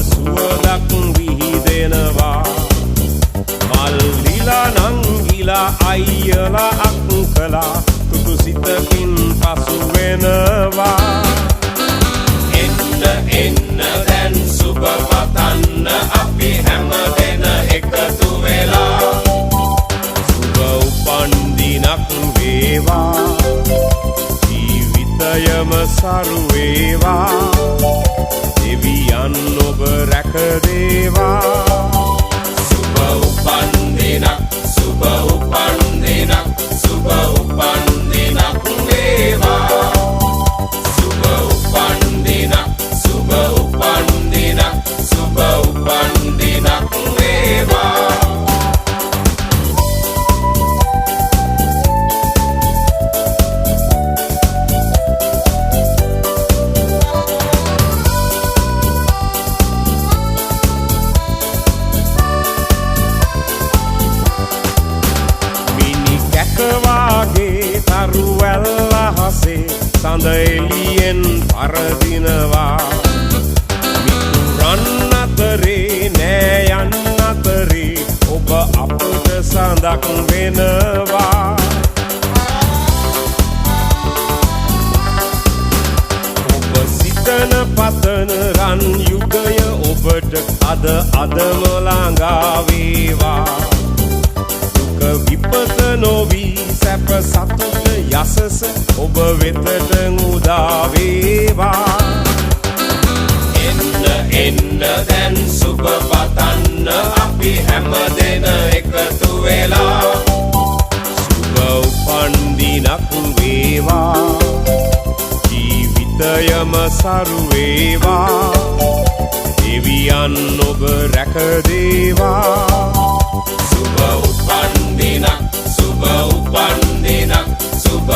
සුවදක් විහිදෙනවා මල් දීලා නංගිලා අයියලා අක්කලා තුතු සිතකින් පසු වෙනවා එන්න එන්න දැන් සුබ පතන්න අපි හැම දෙන එකතු වෙලා සුබ උපන් දිනක් වේවා ජීවිතයම සරු වේවා දෙවියන් ඔබ රැක දේවා සුබ උපන් දිනක් සුබ උපන් දිනක් සුබ උපන් දිනක් වේවා සුබ උපන් දිනක් සුබ උපන් දිනක් සුබ උපන් දිනක් වේවා වාගේ තරුවැල්ල හසේ සඳ එළියෙන් පරදිනවා මිතුරන් අතරේ නෑයන් අතරේ ඔබ අපට සඳක් වෙනවා ඔබ සිතන පතන රන් යුගය ඔබට අදම ළඟා වේවා විපත නොවී සැප සතුට යසස ඔබ වෙතට උදා වේවා එන්න එන්න දැන් සුබ පතන්න අපි හැම දෙන එකතු වෙලා සුබ උපන් දිනක් වේවා ජීවිතයම සරු වේවා දෙවියන් ඔබ රැක දේවා සුබ උපන් දිනක් සුබ උපන් දිනක් සුබ